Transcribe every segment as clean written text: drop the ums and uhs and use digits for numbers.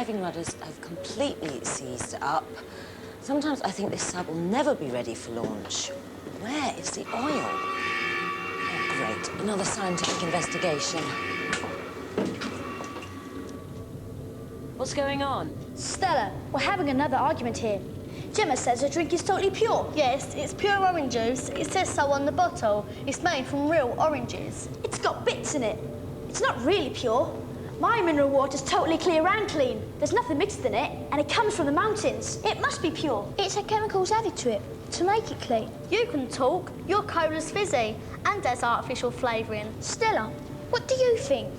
driving rudders have completely seized up. Sometimes I think this sub will never be ready for launch. Where is the oil? Oh, great. Another scientific investigation. What's going on? Stella, we're having another argument here. Gemma says the drink is totally pure. Yes, it's pure orange juice. It says so on the bottle. It's made from real oranges. It's got bits in it. It's not really pure. My mineral water's totally clear and clean. There's nothing mixed in it, and it comes from the mountains. It must be pure. It's had chemicals added to it to make it clean. You can talk. Your cola's fizzy and there's artificial flavouring. Stella, what do you think?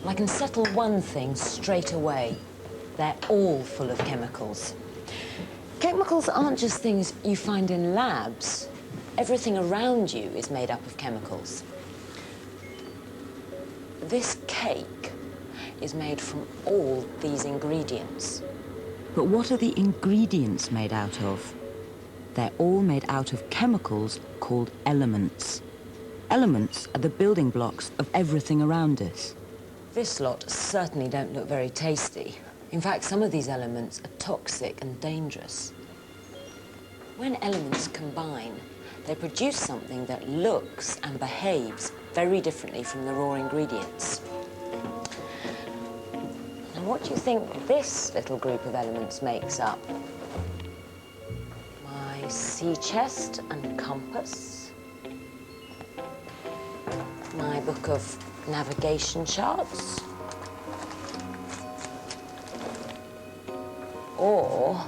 Well, I can settle one thing straight away. They're all full of chemicals. Chemicals aren't just things you find in labs. Everything around you is made up of chemicals. This cake is made from all these ingredients. But what are the ingredients made out of? They're all made out of chemicals called elements. Elements are the building blocks of everything around us. This lot certainly don't look very tasty. In fact, some of these elements are toxic and dangerous. When elements combine, they produce something that looks and behaves very differently from the raw ingredients. Now, what do you think this little group of elements makes up? My sea chest and compass. My book of navigation charts. Or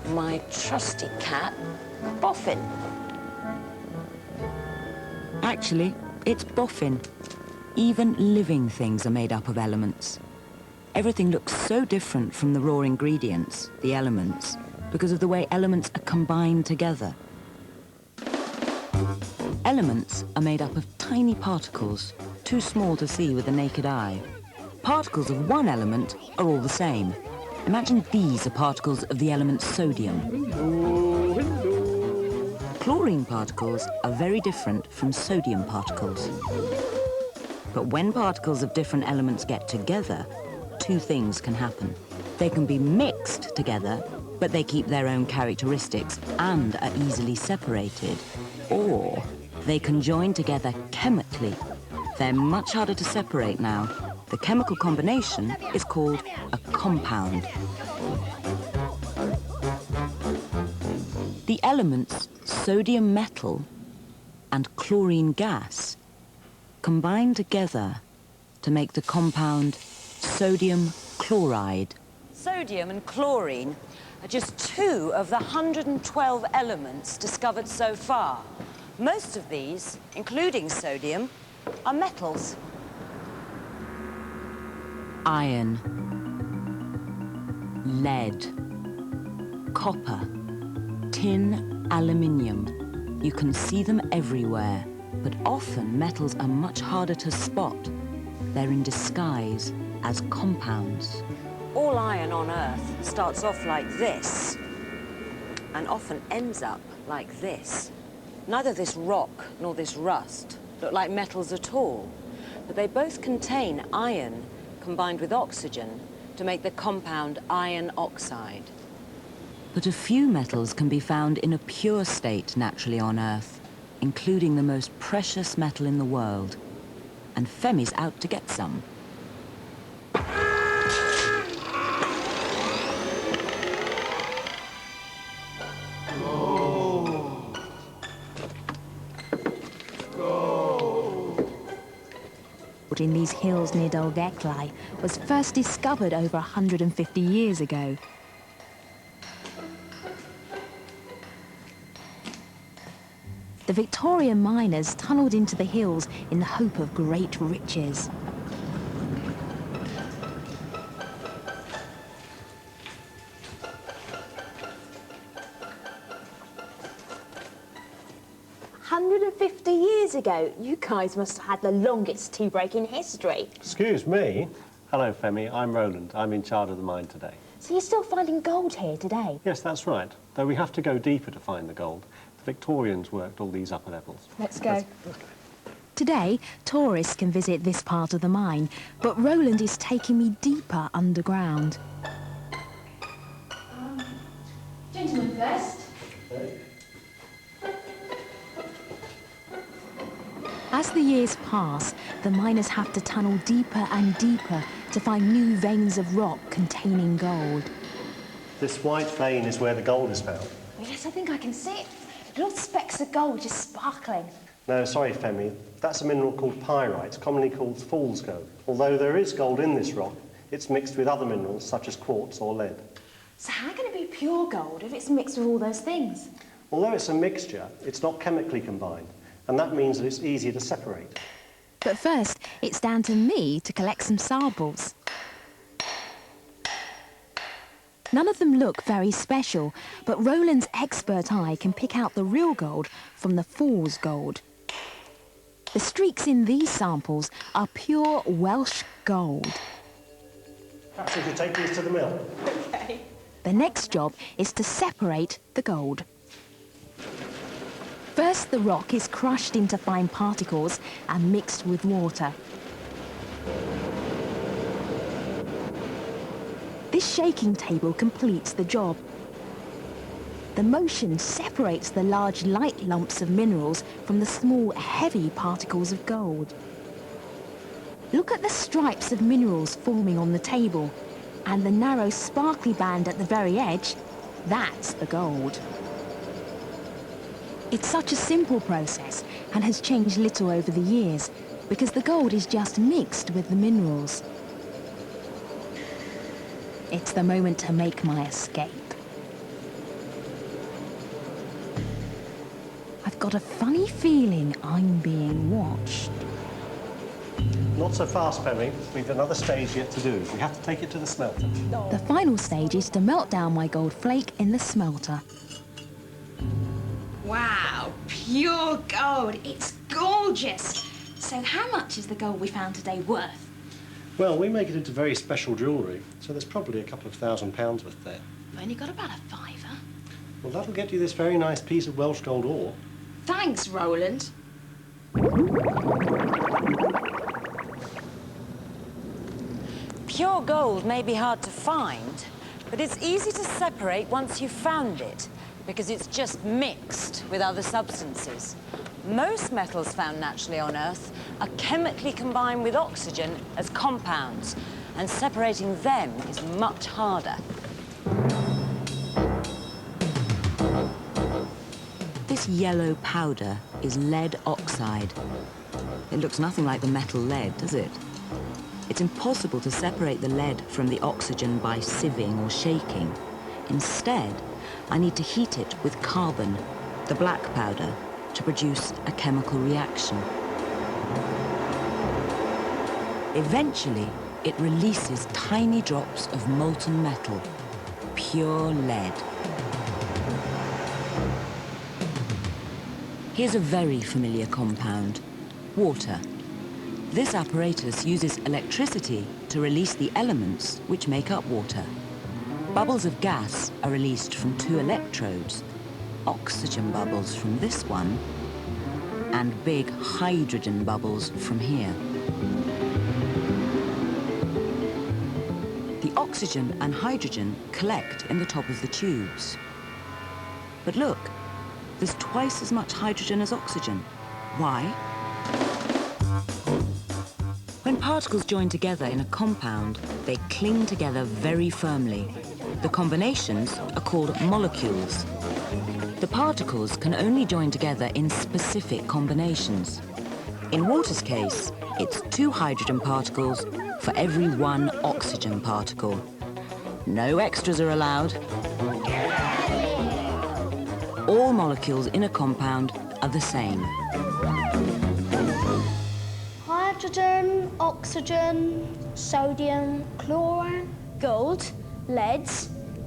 my trusty cat, Boffin. Actually, it's boffin. Even living things are made up of elements. Everything looks so different from the raw ingredients, the elements, because of the way elements are combined together. Elements are made up of tiny particles, too small to see with the naked eye. Particles of one element are all the same. Imagine these are particles of the element sodium. Chlorine particles are very different from sodium particles. But when particles of different elements get together, two things can happen. They can be mixed together, but they keep their own characteristics and are easily separated. Or they can join together chemically. They're much harder to separate now. The chemical combination is called a compound. The elements sodium metal and chlorine gas combine together to make the compound sodium chloride. Sodium and chlorine are just two of the 112 elements discovered so far. Most of these, including sodium, are metals. Iron, lead, copper, tin, aluminium. You can see them everywhere, but often metals are much harder to spot. They're in disguise as compounds. All iron on Earth starts off like this and often ends up like this. Neither this rock nor this rust look like metals at all, but they both contain iron combined with oxygen to make the compound iron oxide. But a few metals can be found in a pure state naturally on Earth, including the most precious metal in the world. And Femi's out to get some. In these hills near Dolgelai was first discovered over 150 years ago. The Victorian miners tunnelled into the hills in the hope of great riches. Years ago, you guys must have had the longest tea break in history. Excuse me. Hello, Femi. I'm Roland. I'm in charge of the mine today. So you're still finding gold here today? Yes, that's right. Though we have to go deeper to find the gold. The Victorians worked all these upper levels. Let's go. Today, tourists can visit this part of the mine, but Roland is taking me deeper underground. Gentlemen first. As the years pass, the miners have to tunnel deeper and deeper to find new veins of rock containing gold. This white vein is where the gold is found. Yes, I think I can see it. Little specks of gold just sparkling. No, sorry, Femi. That's a mineral called pyrite, commonly called fool's gold. Although there is gold in this rock, it's mixed with other minerals such as quartz or lead. So how can it be pure gold if it's mixed with all those things? Although it's a mixture, it's not chemically combined, and that means that it's easier to separate. But first, it's down to me to collect some samples. None of them look very special, but Roland's expert eye can pick out the real gold from the fool's gold. The streaks in these samples are pure Welsh gold. Perhaps we could take these to the mill. Okay. The next job is to separate the gold. First, the rock is crushed into fine particles and mixed with water. This shaking table completes the job. The motion separates the large light lumps of minerals from the small heavy particles of gold. Look at the stripes of minerals forming on the table, and the narrow sparkly band at the very edge, that's the gold. It's such a simple process and has changed little over the years because the gold is just mixed with the minerals. It's the moment to make my escape. I've got a funny feeling I'm being watched. Not so fast, Femi. We've another stage yet to do. We have to take it to the smelter. The final stage is to melt down my gold flake in the smelter. Wow, pure gold. It's gorgeous. So how much is the gold we found today worth? Well, we make it into very special jewellery, so there's probably a couple of £1,000 worth there. I've only got about a fiver. Well, that'll get you this very nice piece of Welsh gold ore. Thanks, Roland. Pure gold may be hard to find, but it's easy to separate once you've found it, because it's just mixed with other substances. Most metals found naturally on Earth are chemically combined with oxygen as compounds, and separating them is much harder. This yellow powder is lead oxide. It looks nothing like the metal lead, does it? It's impossible to separate the lead from the oxygen by sieving or shaking. Instead, I need to heat it with carbon, the black powder, to produce a chemical reaction. Eventually, it releases tiny drops of molten metal, pure lead. Here's a very familiar compound, water. This apparatus uses electricity to release the elements which make up water. Bubbles of gas are released from 2 electrodes, oxygen bubbles from this one, and big hydrogen bubbles from here. The oxygen and hydrogen collect in the top of the tubes. But look, there's twice as much hydrogen as oxygen. Why? When particles join together in a compound, they cling together very firmly. The combinations are called molecules. The particles can only join together in specific combinations. In water's case, it's 2 hydrogen particles for every 1 oxygen particle. No extras are allowed. All molecules in a compound are the same. Hydrogen, oxygen, sodium, chlorine, gold, lead,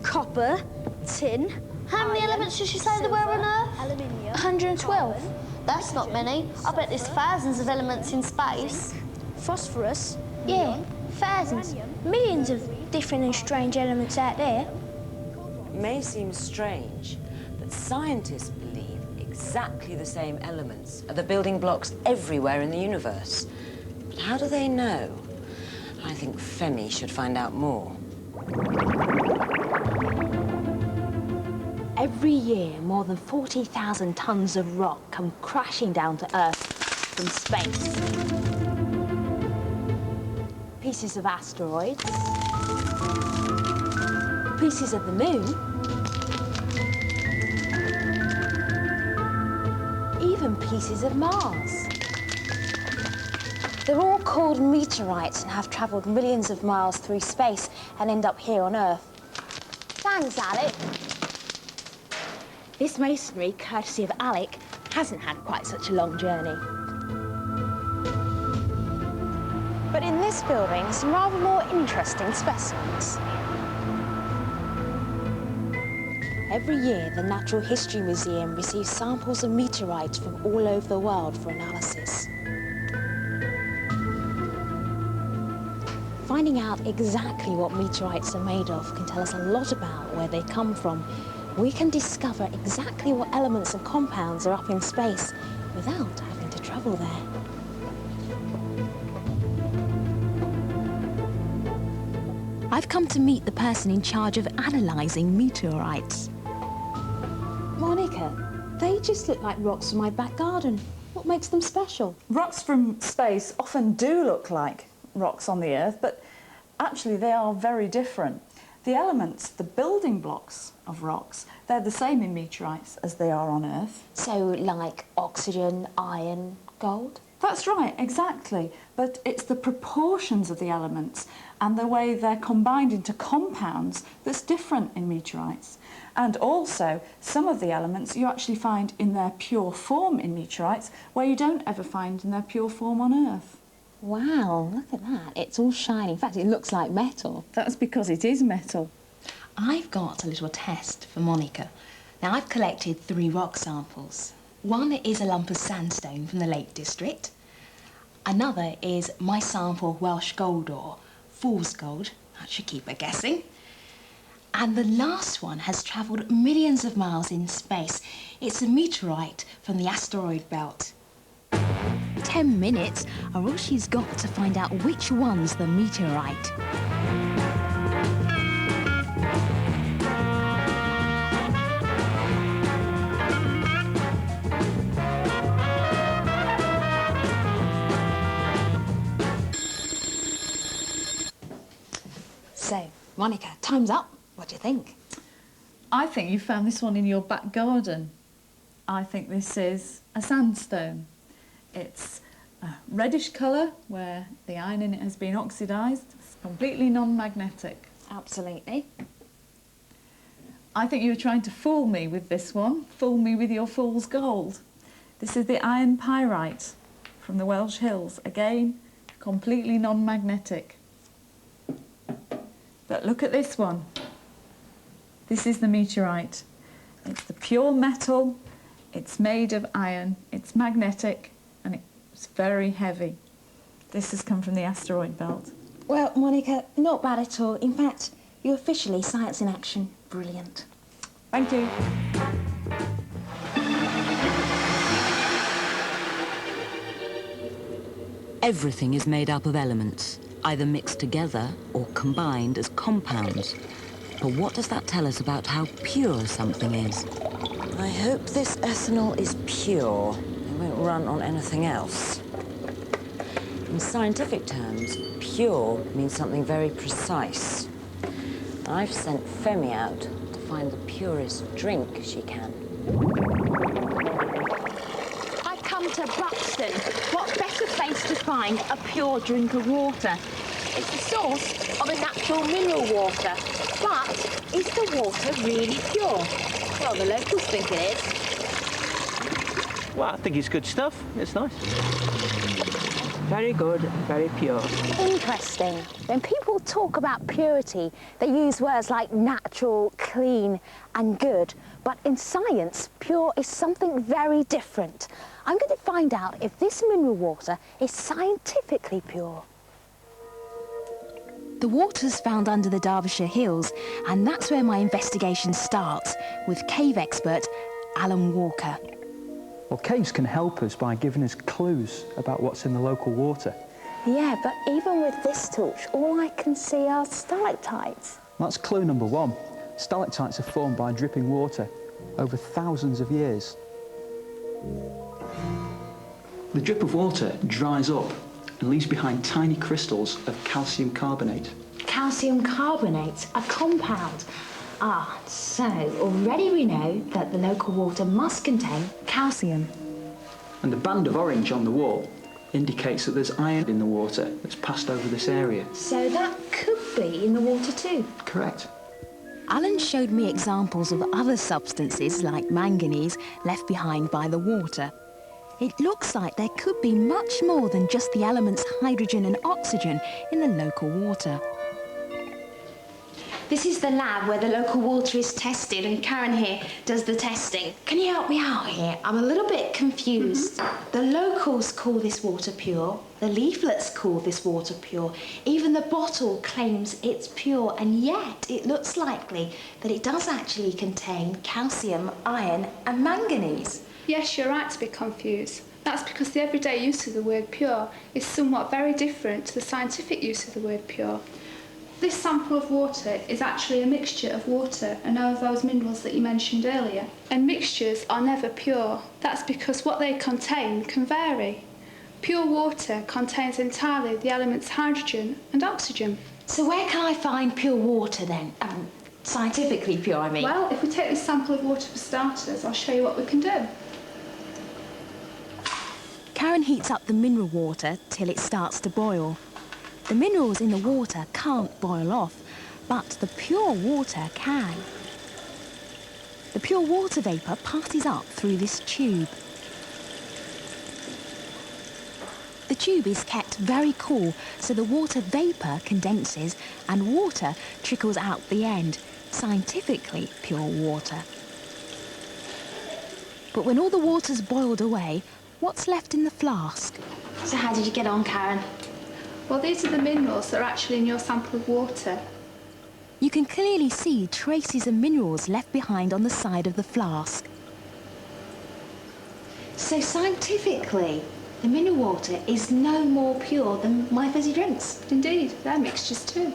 copper, tin. How many elements did she say there were on Earth? Aluminium. 112. That's not many. I bet there's thousands of elements in space. Phosphorus? Yeah, thousands. Millions of different and strange elements out there. It may seem strange, but scientists believe it exactly the same elements are the building blocks everywhere in the universe. But how do they know? I think Femi should find out more. Every year, more than 40,000 tons of rock come crashing down to Earth from space. Pieces of asteroids, pieces of the moon, even pieces of Mars. They're all called meteorites and have travelled millions of miles through space and end up here on Earth. Thanks, Alec. This masonry, courtesy of Alec, hasn't had quite such a long journey. But in this building, some rather more interesting specimens. Every year, the Natural History Museum receives samples of meteorites from all over the world for analysis. Finding out exactly what meteorites are made of can tell us a lot about where they come from. We can discover exactly what elements and compounds are up in space without having to travel there. I've come to meet the person in charge of analysing meteorites. Monica, they just look like rocks from my back garden. What makes them special? Rocks from space often do look like rocks on the Earth, but actually they are very different. The elements, the building blocks of rocks, they're the same in meteorites as they are on Earth. So, like oxygen, iron, gold? That's right, exactly. But it's the proportions of the elements and the way they're combined into compounds that's different in meteorites. And also, some of the elements you actually find in their pure form in meteorites, where you don't ever find in their pure form on Earth. Wow, look at that. It's all shiny. In fact, it looks like metal. That's because it is metal. I've got a little test for Monica. Now, I've collected 3 rock samples. One is a lump of sandstone from the Lake District. Another is my sample of Welsh gold ore, fool's gold. That should keep her guessing. And the last one has travelled millions of miles in space. It's a meteorite from the asteroid belt. 10 minutes are all she's got to find out which one's the meteorite. So, Monica, time's up. What do you think? I think you found this one in your back garden. I think this is a sandstone. It's a reddish colour where the iron in it has been oxidised. It's completely non-magnetic. Absolutely. I think you were trying to fool me with this one, fool me with your fool's gold. This is the iron pyrite from the Welsh Hills. Again, completely non-magnetic. But look at this one. This is the meteorite. It's the pure metal, it's made of iron, it's magnetic, and it's very heavy. This has come from the asteroid belt. Well, Monica, not bad at all. In fact, you're officially science in action. Brilliant. Thank you. Everything is made up of elements, either mixed together or combined as compounds. But what does that tell us about how pure something is? I hope this ethanol is pure. It won't run on anything else. In scientific terms, pure means something very precise. I've sent Femi out to find the purest drink she can. I've come to Buxton. What better place to find a pure drink of water? It's the source of a natural mineral water. But is the water really pure? Well, the locals think it is. Well, I think it's good stuff. It's nice. Very good, very pure. Interesting. When people talk about purity, they use words like natural, clean and good. But in science, pure is something very different. I'm going to find out if this mineral water is scientifically pure. The water's found under the Derbyshire Hills, and that's where my investigation starts with cave expert Alan Walker. Well, caves can help us by giving us clues about what's in the local water. Yeah, but even with this torch, all I can see are stalactites. That's clue number one. Stalactites are formed by dripping water over thousands of years. The drip of water dries up and leaves behind tiny crystals of calcium carbonate. Calcium carbonate, a compound. Ah, so already we know that the local water must contain calcium. And the band of orange on the wall indicates that there's iron in the water that's passed over this area. So that could be in the water too. Correct. Alan showed me examples of other substances like manganese left behind by the water. It looks like there could be much more than just the elements hydrogen and oxygen in the local water. This is the lab where the local water is tested, and Karen here does the testing. Can you help me out here? I'm a little bit confused. The locals call this water pure, the leaflets call this water pure, even the bottle claims it's pure, and yet it looks likely that it does actually contain calcium, iron and manganese. Yes, you're right to be confused. That's because the everyday use of the word pure is somewhat very different to the scientific use of the word pure. This sample of water is actually a mixture of water and of those minerals that you mentioned earlier. And mixtures are never pure. That's because what they contain can vary. Pure water contains entirely the elements hydrogen and oxygen. So where can I find pure water then? Scientifically pure, I mean. Well, if we take this sample of water for starters, I'll show you what we can do. Karen heats up the mineral water till it starts to boil. The minerals in the water can't boil off, but the pure water can. The pure water vapour passes up through this tube. The tube is kept very cool, so the water vapour condenses and water trickles out the end. Scientifically pure water. But when all the water's boiled away, what's left in the flask? So how did you get on, Karen? Well, these are the minerals that are actually in your sample of water. You can clearly see traces of minerals left behind on the side of the flask. So scientifically, the mineral water is no more pure than my fizzy drinks. Indeed, they're mixtures too.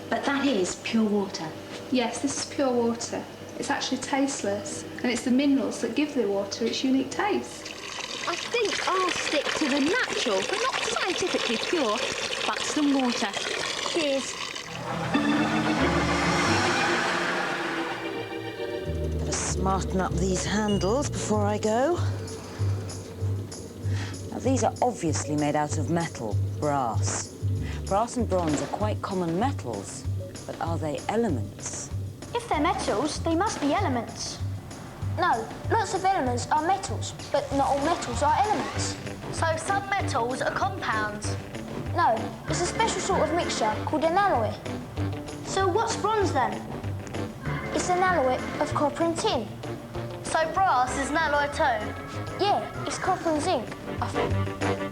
But that is pure water. Yes, this is pure water. It's actually tasteless, and it's the minerals that give the water its unique taste. I think I'll stick to the natural, but not scientifically pure, but some water. Cheers. Better smarten up these handles before I go. Now, these are obviously made out of metal, brass. Brass and bronze are quite common metals, but are they elements? If they're metals, they must be elements. No, lots of elements are metals, but not all metals are elements. So some metals are compounds. No, it's a special sort of mixture called an alloy. So what's bronze then? It's an alloy of copper and tin. So brass is an alloy too? Yeah, it's copper and zinc, I think.